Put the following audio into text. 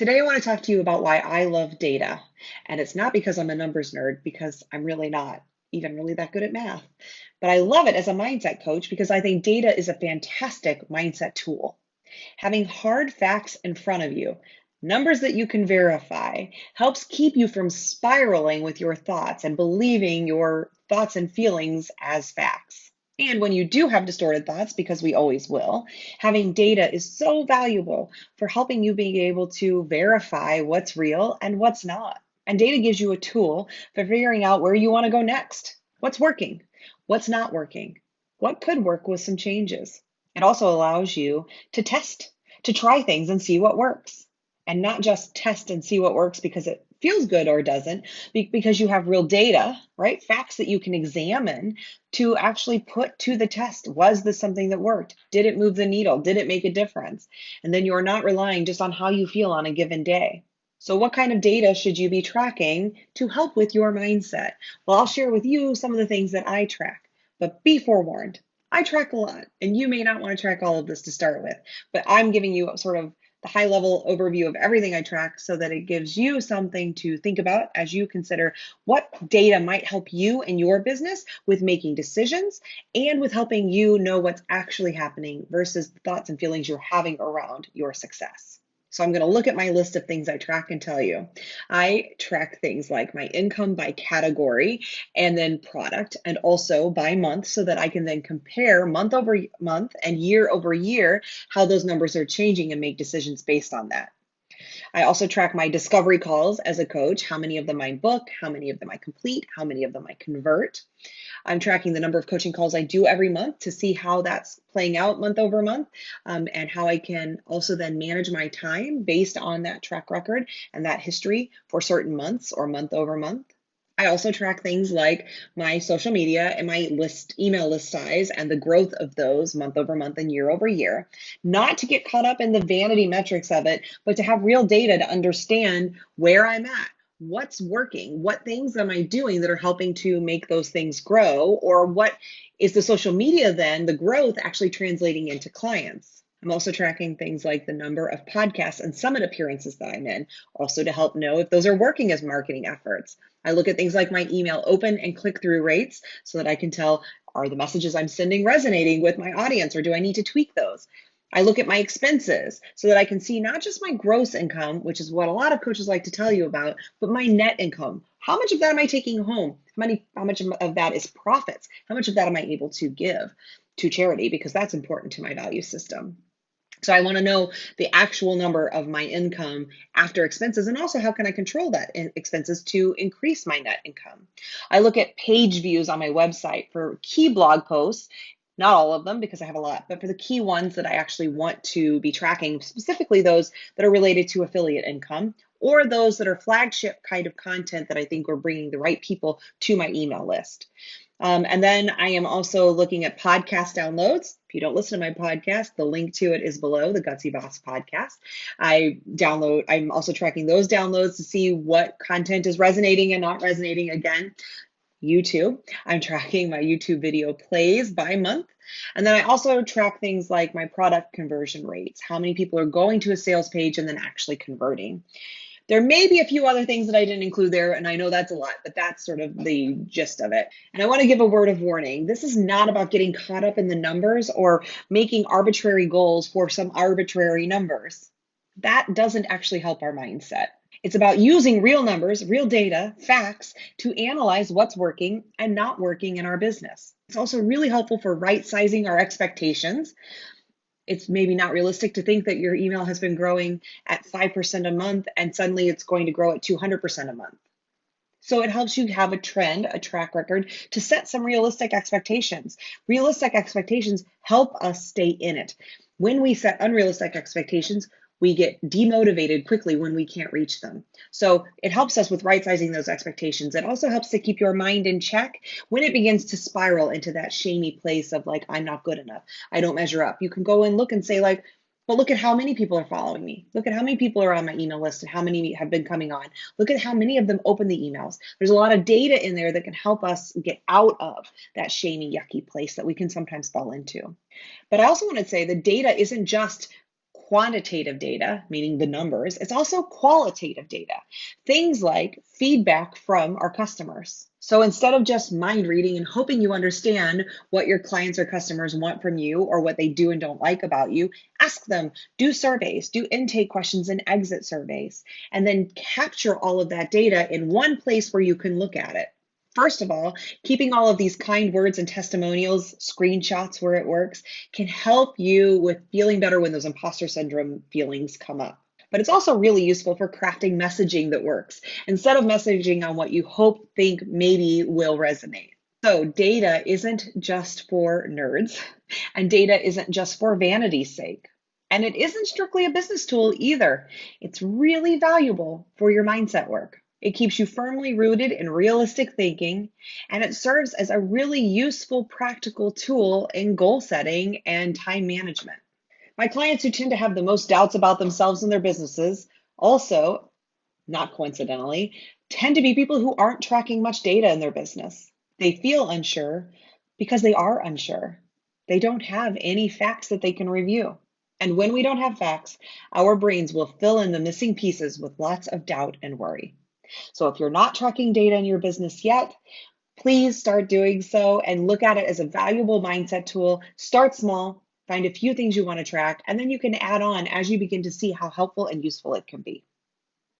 Today, I want to talk to you about why I love data. And it's not because I'm a numbers nerd, because I'm really not even really that good at math. But I love it as a mindset coach because I think data is a fantastic mindset tool. Having hard facts in front of you, numbers that you can verify, helps keep you from spiraling with your thoughts and believing your thoughts and feelings as facts. And when you do have distorted thoughts, because we always will, having data is so valuable for helping you be able to verify what's real and what's not. And data gives you a tool for figuring out where you want to go next. What's working? What's not working? What could work with some changes? It also allows you to test, to try things and see what works. And not just test and see what works because it feels good or doesn't, because you have real data, right? Facts that you can examine to actually put to the test. Was this something that worked? Did it move the needle? Did it make a difference? And then you're not relying just on how you feel on a given day. So, what kind of data should you be tracking to help with your mindset? Well, I'll share with you some of the things that I track, but be forewarned. I track a lot, and you may not want to track all of this to start with, but I'm giving you sort of the high level overview of everything I track so that it gives you something to think about as you consider what data might help you in your business with making decisions and with helping you know what's actually happening versus the thoughts and feelings you're having around your success. So I'm going to look at my list of things I track and tell you. I track things like my income by category and then product and also by month so that I can then compare month over month and year over year how those numbers are changing and make decisions based on that. I also track my discovery calls as a coach, how many of them I book, how many of them I complete, how many of them I convert. I'm tracking the number of coaching calls I do every month to see how that's playing out month over month, and how I can also then manage my time based on that track record and that history for certain months or month over month. I also track things like my social media and my email list size and the growth of those month over month and year over year, not to get caught up in the vanity metrics of it, but to have real data to understand where I'm at. What's working? What things am I doing that are helping to make those things grow? Or what is the social media then, the growth actually translating into clients? I'm also tracking things like the number of podcasts and summit appearances that I'm in, also to help know if those are working as marketing efforts. I look at things like my email open and click-through rates so that I can tell, are the messages I'm sending resonating with my audience, or do I need to tweak those? I look at my expenses so that I can see not just my gross income, which is what a lot of coaches like to tell you about, but my net income. How much of that am I taking home? How much of that is profits? How much of that am I able to give to charity? Because that's important to my value system. So I want to know the actual number of my income after expenses, and also how can I control that expenses to increase my net income. I look at page views on my website for key blog posts, not all of them because I have a lot, but for the key ones that I actually want to be tracking, specifically those that are related to affiliate income or those that are flagship kind of content that I think are bringing the right people to my email list. And then I am also looking at podcast downloads. If you don't listen to my podcast, the link to it is below, the Gutsy Boss podcast. I'm also tracking those downloads to see what content is resonating and not resonating. Again, YouTube. I'm tracking my YouTube video plays by month. And then I also track things like my product conversion rates, how many people are going to a sales page and then actually converting. There may be a few other things that I didn't include there, and I know that's a lot, but that's sort of the gist of it. And I want to give a word of warning. This is not about getting caught up in the numbers or making arbitrary goals for some arbitrary numbers. That doesn't actually help our mindset. It's about using real numbers, real data, facts to analyze what's working and not working in our business. It's also really helpful for right sizing our expectations. It's maybe not realistic to think that your email has been growing at 5% a month and suddenly it's going to grow at 200% a month. So it helps you have a trend, a track record to set some realistic expectations. Realistic expectations help us stay in it. When we set unrealistic expectations, we get demotivated quickly when we can't reach them. So it helps us with right sizing those expectations. It also helps to keep your mind in check when it begins to spiral into that shamey place of like, I'm not good enough. I don't measure up. You can go and look and say like, well, look at how many people are following me. Look at how many people are on my email list and how many have been coming on. Look at how many of them open the emails. There's a lot of data in there that can help us get out of that shamey, yucky place that we can sometimes fall into. But I also want to say the data isn't just quantitative data, meaning the numbers. It's also qualitative data, things like feedback from our customers. So instead of just mind reading and hoping you understand what your clients or customers want from you or what they do and don't like about you, ask them, do surveys, do intake questions and exit surveys, and then capture all of that data in one place where you can look at it. First of all, keeping all of these kind words and testimonials, screenshots where it works, can help you with feeling better when those imposter syndrome feelings come up. But it's also really useful for crafting messaging that works instead of messaging on what you hope, think, maybe will resonate. So, data isn't just for nerds, and data isn't just for vanity's sake. And it isn't strictly a business tool either. It's really valuable for your mindset work. It keeps you firmly rooted in realistic thinking, and it serves as a really useful practical tool in goal setting and time management. My clients who tend to have the most doubts about themselves and their businesses also, not coincidentally, tend to be people who aren't tracking much data in their business. They feel unsure because they are unsure. They don't have any facts that they can review. And when we don't have facts, our brains will fill in the missing pieces with lots of doubt and worry. So if you're not tracking data in your business yet, please start doing so and look at it as a valuable mindset tool. Start small, find a few things you want to track, and then you can add on as you begin to see how helpful and useful it can be.